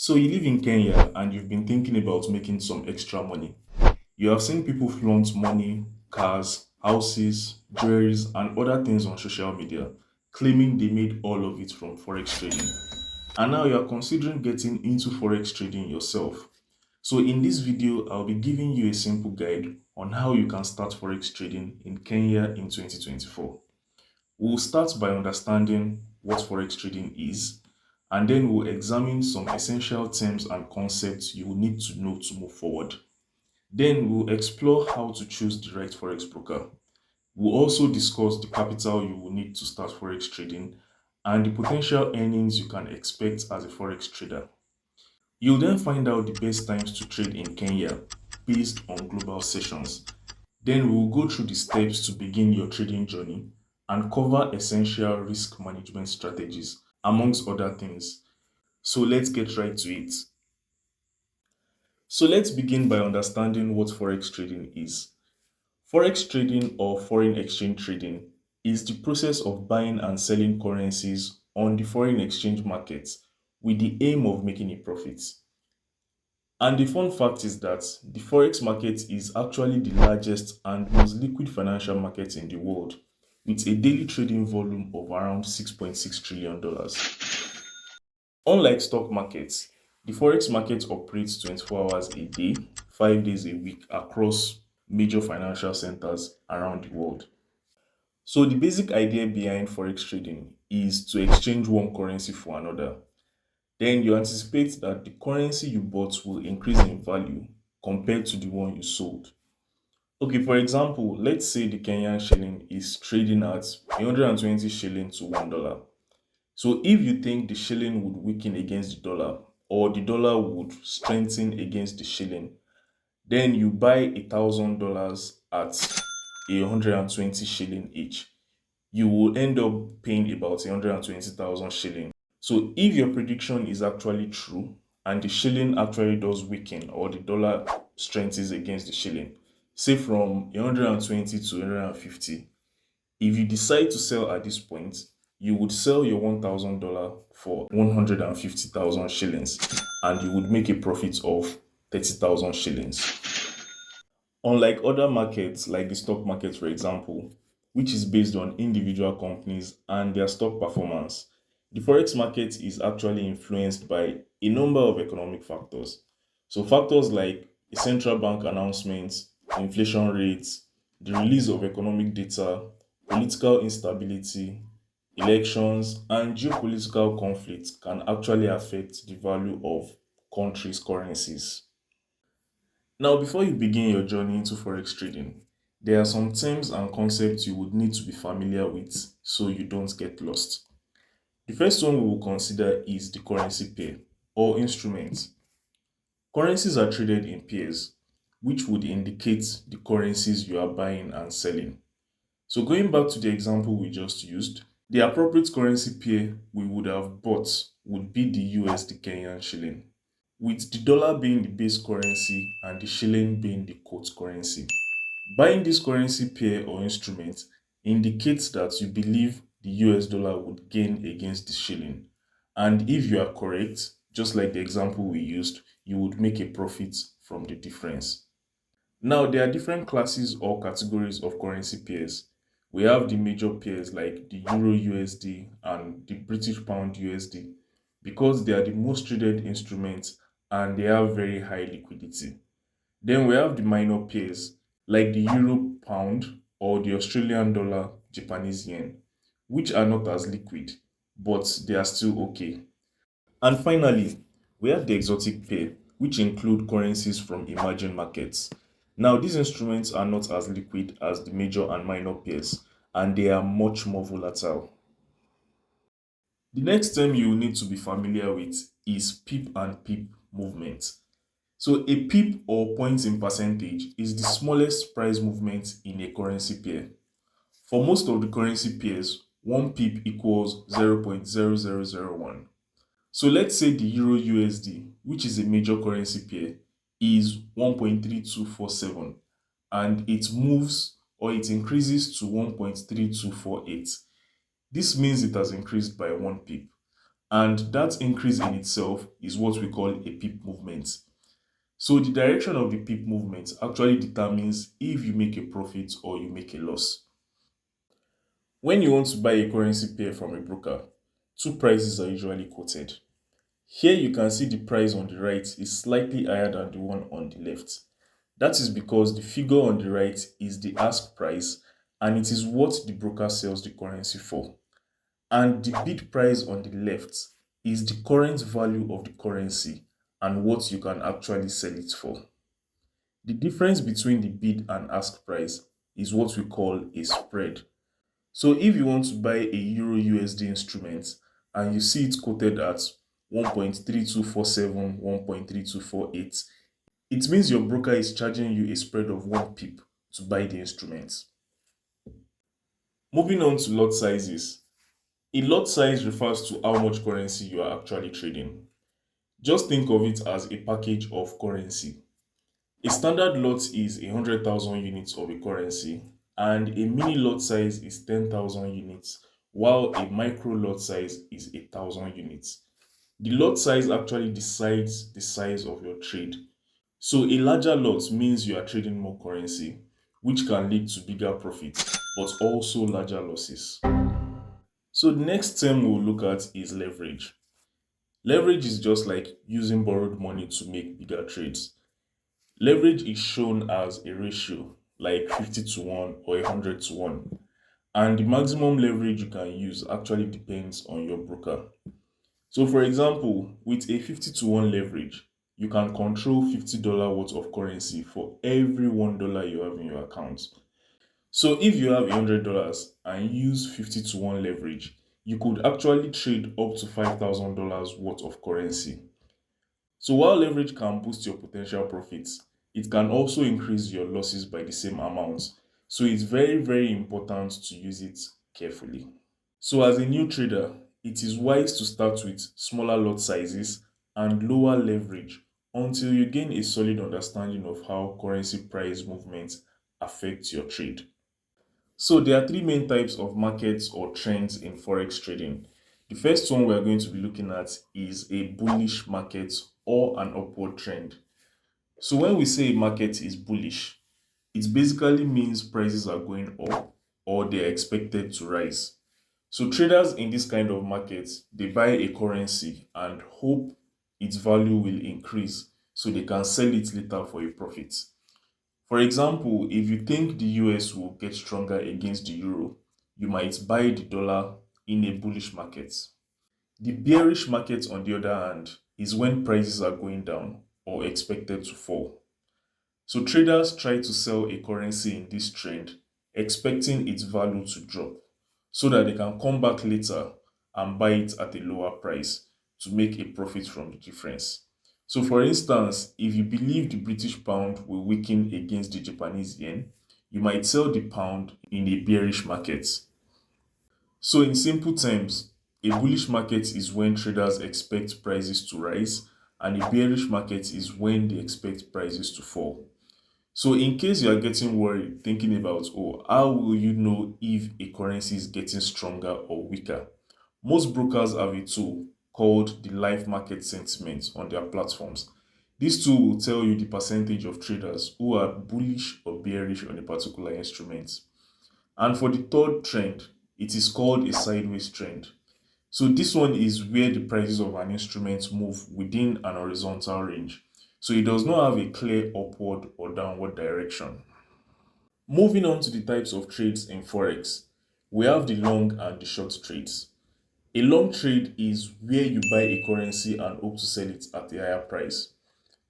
So you live in Kenya and you've been thinking about making some extra money. You have seen people flaunt money, cars, houses, jewelries, and other things on social media, claiming they made all of it from Forex trading. And now you are considering getting into Forex trading yourself. So in this video, I'll be giving you a simple guide on how you can start Forex trading in Kenya in 2024. We'll start by understanding what Forex trading is, and then we'll examine some essential terms and concepts you will need to know to move forward. Then we'll explore how to choose the right Forex broker. We'll also discuss the capital you will need to start Forex trading and the potential earnings you can expect as a Forex trader. You'll then find out the best times to trade in Kenya based on global sessions. Then we'll go through the steps to begin your trading journey and cover essential risk management strategies, amongst other things. So let's get right to it. So let's begin by understanding what Forex trading is. Forex trading or foreign exchange trading is the process of buying and selling currencies on the foreign exchange markets with the aim of making a profit. And the fun fact is that the forex market is actually the largest and most liquid financial market in the world, with a daily trading volume of around $6.6 trillion. Unlike stock markets, the forex market operates 24 hours a day, 5 days a week across major financial centers around the world. So the basic idea behind forex trading is to exchange one currency for another. Then you anticipate that the currency you bought will increase in value compared to the one you sold. Okay, for example, let's say the Kenyan shilling is trading at 120 shilling to $1. So if you think the shilling would weaken against the dollar or the dollar would strengthen against the shilling, then you buy $1,000 at 120 shilling each. You will end up paying about 120,000 shilling. So if your prediction is actually true and the shilling actually does weaken or the dollar strengthens against the shilling, say from 120 to 150, if you decide to sell at this point, you would sell your $1,000 for 150,000 shillings and you would make a profit of 30,000 shillings. Unlike other markets, like the stock market, for example, which is based on individual companies and their stock performance, the forex market is actually influenced by a number of economic factors. So, factors like central bank announcements, inflation rates, the release of economic data, political instability, elections, and geopolitical conflicts can actually affect the value of countries' currencies. Now, before you begin your journey into forex trading, there are some terms and concepts you would need to be familiar with so you don't get lost. The first one we will consider is the currency pair or instrument. Currencies are traded in pairs, which would indicate the currencies you are buying and selling. So, going back to the example we just used, the appropriate currency pair we would have bought would be the USD Kenyan shilling, with the dollar being the base currency and the shilling being the quote currency. Buying this currency pair or instrument indicates that you believe the US dollar would gain against the shilling. And if you are correct, just like the example we used, you would make a profit from the difference. Now, there are different classes or categories of currency pairs. We have the major pairs like the Euro USD and the British Pound USD because they are the most traded instruments and they have very high liquidity. Then we have the minor pairs like the Euro Pound or the Australian dollar Japanese yen, which are not as liquid, but they are still okay. And finally, we have the exotic pair, which include currencies from emerging markets. Now, these instruments are not as liquid as the major and minor pairs, and they are much more volatile. The next term you will need to be familiar with is pip and pip movement. So, a pip or points in percentage is the smallest price movement in a currency pair. For most of the currency pairs, 1 pip equals 0.0001. So let's say the Euro USD, which is a major currency pair, is 1.3247 and it moves or it increases to 1.3248. This means it has increased by 1 pip. And that increase in itself is what we call a pip movement. So the direction of the pip movement actually determines if you make a profit or you make a loss. When you want to buy a currency pair from a broker, two prices are usually quoted. Here you can see the price on the right is slightly higher than the one on the left. That is because the figure on the right is the ask price and it is what the broker sells the currency for. And the bid price on the left is the current value of the currency and what you can actually sell it for. The difference between the bid and ask price is what we call a spread. So if you want to buy a Euro USD instrument and you see it quoted at 1.3247, 1.3248, it means your broker is charging you a spread of 1 pip to buy the instrument. Moving on to lot sizes. A lot size refers to how much currency you are actually trading. Just think of it as a package of currency. A standard lot is 100,000 units of a currency, and a mini lot size is 10,000 units, while a micro lot size is 1,000 units. The lot size actually decides the size of your trade. So a larger lot means you are trading more currency, which can lead to bigger profits, but also larger losses. So the next term we'll look at is leverage. Leverage is just like using borrowed money to make bigger trades. Leverage is shown as a ratio, like 50 to 1 or 100 to 1. And the maximum leverage you can use actually depends on your broker. So for example, with a 50 to 1 leverage, you can control $50 worth of currency for every $1 you have in your account. So if you have $100 and use 50 to 1 leverage, you could actually trade up to $5,000 worth of currency. So while leverage can boost your potential profits, it can also increase your losses by the same amount. So it's very important to use it carefully. So as a new trader, it is wise to start with smaller lot sizes and lower leverage until you gain a solid understanding of how currency price movements affect your trade. So there are three main types of markets or trends in forex trading. The first one we're going to be looking at is a bullish market or an upward trend. So when we say a market is bullish, it basically means prices are going up or they're expected to rise. So traders in this kind of market, they buy a currency and hope its value will increase so they can sell it later for a profit. For example, if you think the US will get stronger against the euro, you might buy the dollar in a bullish market. The bearish market, on the other hand, is when prices are going down or expected to fall. So traders try to sell a currency in this trend, expecting its value to drop so that they can come back later and buy it at a lower price to make a profit from the difference. So for instance, if you believe the British pound will weaken against the Japanese yen, you might sell the pound in a bearish market. So in simple terms, a bullish market is when traders expect prices to rise, and a bearish market is when they expect prices to fall. So in case you are getting worried, thinking about, oh, how will you know if a currency is getting stronger or weaker? Most brokers have a tool called the live market sentiment on their platforms. This tool will tell you the percentage of traders who are bullish or bearish on a particular instrument. And for the third trend, it is called a sideways trend. So this one is where the prices of an instrument move within an horizontal range. So it does not have a clear upward or downward direction. Moving on to the types of trades in Forex, we have the long and the short trades. A long trade is where you buy a currency and hope to sell it at a higher price.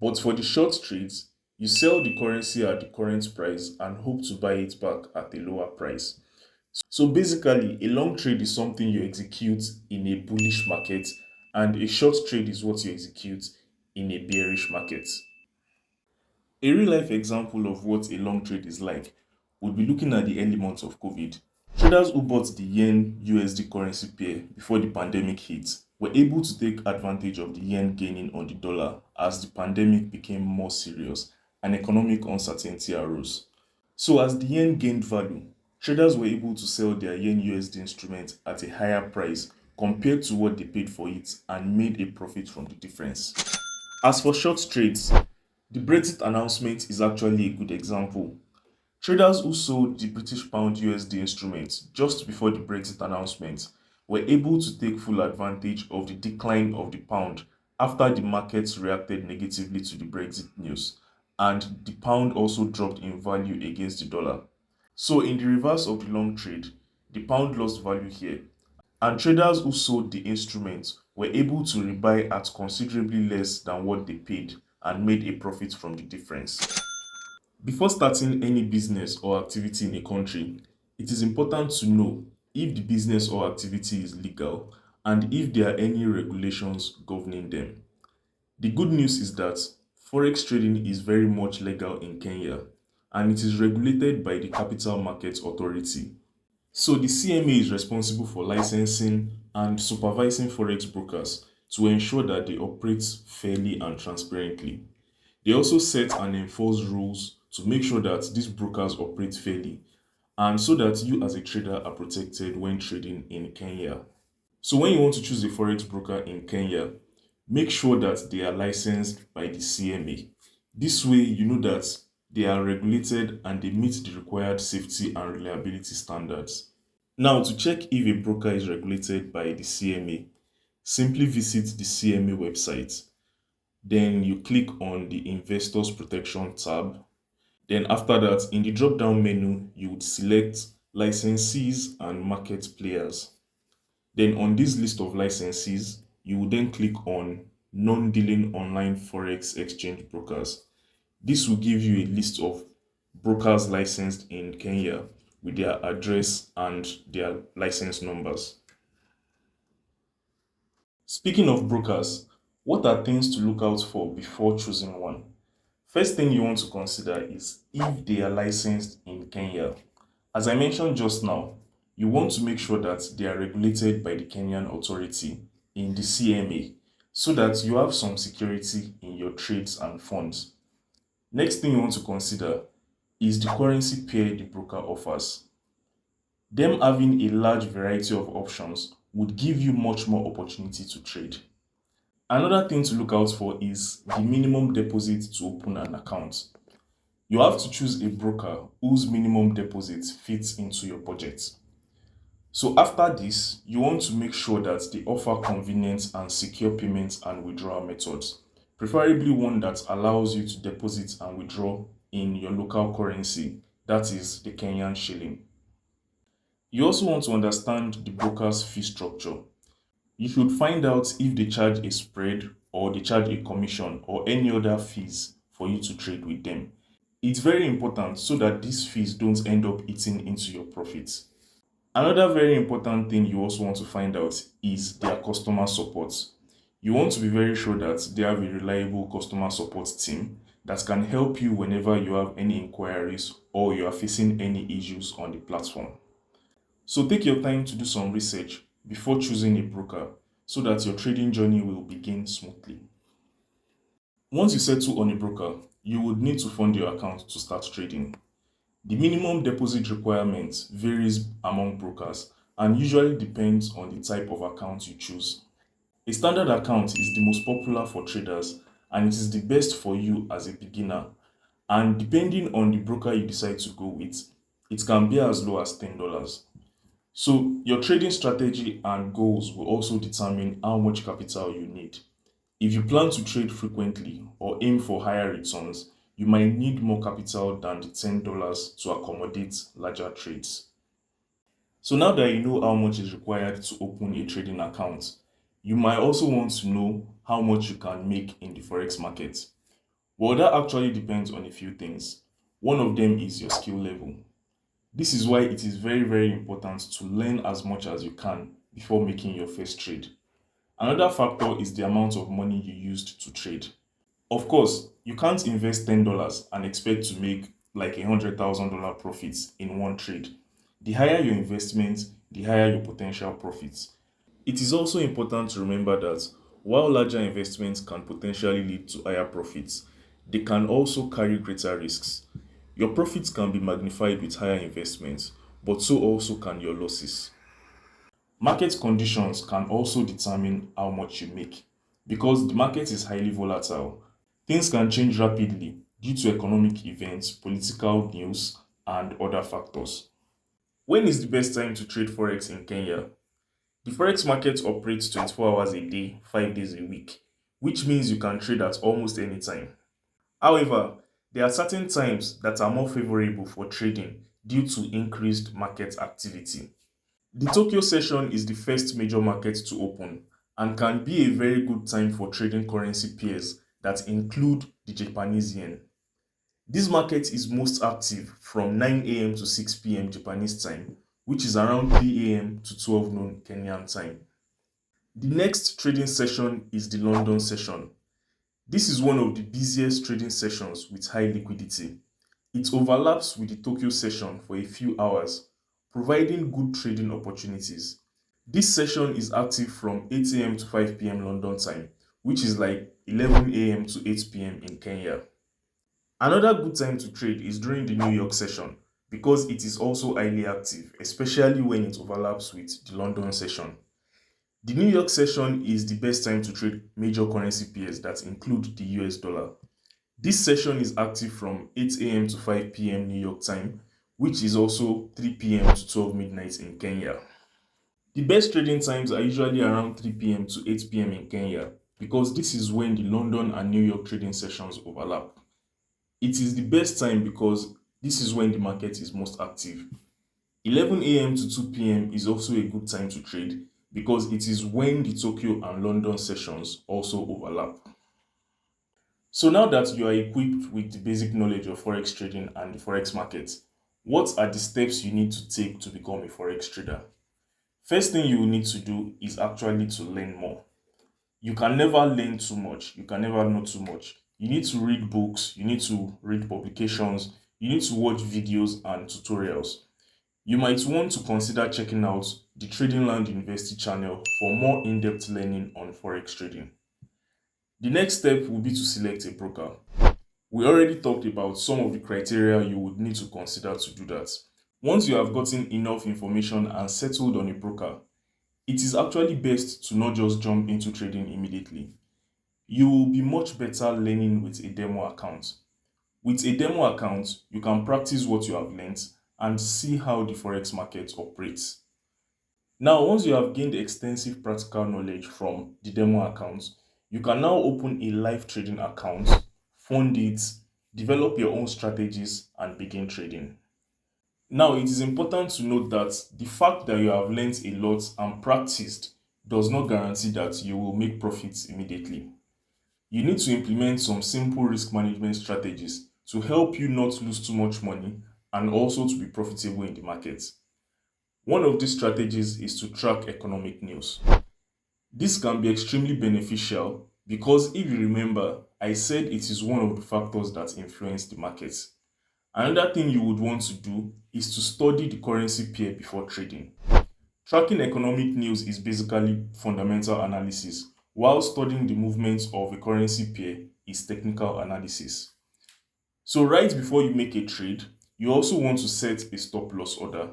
But for the short trades, you sell the currency at the current price and hope to buy it back at a lower price. So basically, a long trade is something you execute in a bullish market, and a short trade is what you execute in a bearish market. A real life example of what a long trade is like would be looking at the early months of COVID. Traders who bought the yen USD currency pair before the pandemic hit were able to take advantage of the yen gaining on the dollar as the pandemic became more serious and economic uncertainty arose. So as the yen gained value, traders were able to sell their yen USD instruments at a higher price compared to what they paid for it and made a profit from the difference. As for short trades, the Brexit announcement is actually a good example. Traders who sold the British pound USD instrument just before the Brexit announcement were able to take full advantage of the decline of the pound after the markets reacted negatively to the Brexit news, and the pound also dropped in value against the dollar. So in the reverse of the long trade, the pound lost value here, and traders who sold the instrument were able to rebuy at considerably less than what they paid and made a profit from the difference. Before starting any business or activity in a country, it is important to know if the business or activity is legal and if there are any regulations governing them. The good news is that forex trading is very much legal in Kenya and it is regulated by the Capital Markets Authority. So the CMA is responsible for licensing and supervising forex brokers to ensure that they operate fairly and transparently. They also set and enforce rules to make sure that these brokers operate fairly and so that you as a trader are protected when trading in Kenya. So when you want to choose a forex broker in Kenya, make sure that they are licensed by the CMA. This way you know that they are regulated and they meet the required safety and reliability standards. Now, to check if a broker is regulated by the CMA, simply visit the CMA website. Then you click on the Investors Protection tab. Then after that, in the drop-down menu, you would select Licensees and Market Players. Then on this list of licensees, you will then click on Non-Dealing Online Forex Exchange Brokers. This will give you a list of brokers licensed in Kenya with their address and their license numbers. Speaking of brokers, what are things to look out for before choosing one? First thing you want to consider is if they are licensed in Kenya. As I mentioned just now, you want to make sure that they are regulated by the Kenyan authority in the CMA so that you have some security in your trades and funds. Next thing you want to consider is the currency pair the broker offers. Them having a large variety of options would give you much more opportunity to trade. Another thing to look out for is the minimum deposit to open an account. You have to choose a broker whose minimum deposit fits into your budget. So after this, you want to make sure that they offer convenient and secure payments and withdrawal methods, preferably one that allows you to deposit and withdraw in your local currency, that is the Kenyan shilling. You also want to understand the broker's fee structure. You should find out if they charge a spread or they charge a commission or any other fees for you to trade with them. It's very important so that these fees don't end up eating into your profits. Another very important thing you also want to find out is their customer support. You want to be very sure that they have a reliable customer support team that can help you whenever you have any inquiries or you are facing any issues on the platform. So take your time to do some research before choosing a broker so that your trading journey will begin smoothly. Once you settle on a broker, you would need to fund your account to start trading. The minimum deposit requirement varies among brokers and usually depends on the type of account you choose. A standard account is the most popular for traders and it is the best for you as a beginner. And depending on the broker you decide to go with, it can be as low as $10. So your trading strategy and goals will also determine how much capital you need. If you plan to trade frequently or aim for higher returns, you might need more capital than the $10 to accommodate larger trades. So now that you know how much is required to open a trading account, you might also want to know how much you can make in the forex market. Well, that actually depends on a few things. One of them is your skill level. This is why it is very, very important to learn as much as you can before making your first trade. Another factor is the amount of money you used to trade. Of course, you can't invest $10 and expect to make like $100,000 profits in one trade. The higher your investment, the higher your potential profits. It is also important to remember that while larger investments can potentially lead to higher profits, they can also carry greater risks. Your profits can be magnified with higher investments, but so also can your losses. Market conditions can also determine how much you make because the market is highly volatile. Things can change rapidly due to economic events, political news, and other factors. When is the best time to trade Forex in Kenya? The Forex market operates 24 hours a day, 5 days a week, which means you can trade at almost any time. However, there are certain times that are more favorable for trading due to increased market activity. The Tokyo session is the first major market to open and can be a very good time for trading currency pairs that include the Japanese yen. This market is most active from 9 a.m. to 6 p.m. Japanese time, which is around 3 a.m. to 12 noon Kenyan time. The next trading session is the London session. This is one of the busiest trading sessions with high liquidity. It overlaps with the Tokyo session for a few hours, providing good trading opportunities. This session is active from 8 a.m. to 5 p.m. London time, which is like 11 a.m. to 8 p.m. in Kenya. Another good time to trade is during the New York session because it is also highly active, especially when it overlaps with the London session. The New York session is the best time to trade major currency pairs that include the US dollar. This session is active from 8 a.m. to 5 p.m. New York time, which is also 3 p.m. to 12 midnight in Kenya. The best trading times are usually around 3 p.m. to 8 p.m. in Kenya because this is when the London and New York trading sessions overlap. It is the best time because this is when the market is most active. 11 a.m. to 2 p.m. is also a good time to trade because it is when the Tokyo and London sessions also overlap. So now that you are equipped with the basic knowledge of Forex trading and the Forex market, what are the steps you need to take to become a Forex trader? First thing you will need to do is actually to learn more. You can never learn too much. You can never know too much. You need to read books, you need to read publications, you need to watch videos and tutorials. You might want to consider checking out the TradingLand University channel for more in-depth learning on Forex trading. The next step will be to select a broker. We already talked about some of the criteria you would need to consider to do that. Once you have gotten enough information and settled on a broker, it is actually best to not just jump into trading immediately. You will be much better learning with a demo account. With a demo account, you can practice what you have learned and see how the Forex market operates. Now, once you have gained extensive practical knowledge from the demo account, you can now open a live trading account, fund it, develop your own strategies, and begin trading. Now, it is important to note that the fact that you have learned a lot and practiced does not guarantee that you will make profits immediately. You need to implement some simple risk management strategies to help you not lose too much money and also to be profitable in the market. One of these strategies is to track economic news. This can be extremely beneficial because if you remember, I said it is one of the factors that influence the market. Another thing you would want to do is to study the currency pair before trading. Tracking economic news is basically fundamental analysis, while studying the movements of a currency pair is technical analysis. So right before you make a trade, you also want to set a stop loss order.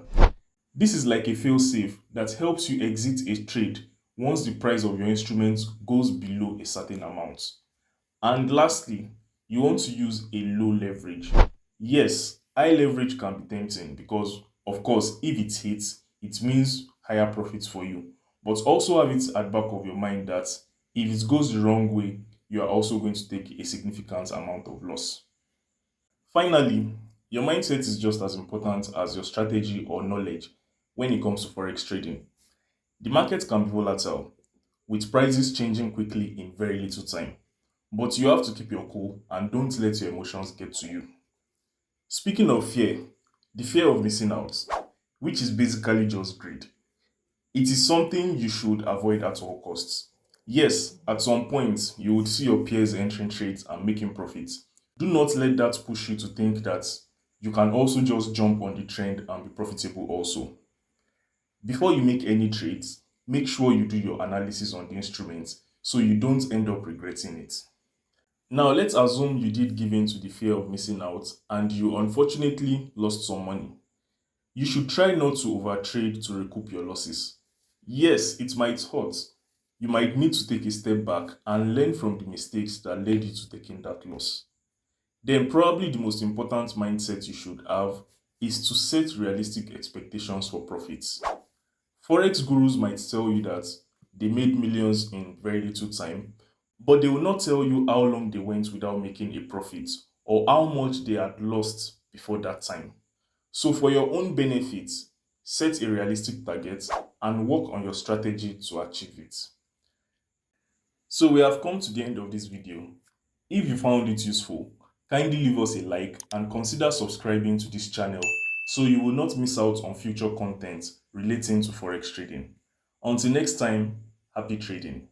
This is like a fail-safe that helps you exit a trade once the price of your instrument goes below a certain amount. And lastly, you want to use a low leverage. Yes, high leverage can be tempting because, of course, if it hits, it means higher profits for you. But also have it at the back of your mind that if it goes the wrong way, you are also going to take a significant amount of loss. Finally, your mindset is just as important as your strategy or knowledge when it comes to Forex trading. The market can be volatile, with prices changing quickly in very little time. But you have to keep your cool and don't let your emotions get to you. Speaking of fear, the fear of missing out, which is basically just greed. It is something you should avoid at all costs. Yes, at some point, you would see your peers entering trades and making profits. Do not let that push you to think that you can also just jump on the trend and be profitable also. Before you make any trades, make sure you do your analysis on the instrument so you don't end up regretting it. Now, let's assume you did give in to the fear of missing out and you unfortunately lost some money. You should try not to overtrade to recoup your losses. Yes, it might hurt. You might need to take a step back and learn from the mistakes that led you to taking that loss. Then, probably the most important mindset you should have is to set realistic expectations for profits. Forex gurus might tell you that they made millions in very little time, but they will not tell you how long they went without making a profit or how much they had lost before that time. So, for your own benefit, set a realistic target and work on your strategy to achieve it. So, we have come to the end of this video. If you found it useful, kindly leave us a like and consider subscribing to this channel so you will not miss out on future content relating to Forex trading. Until next time, happy trading.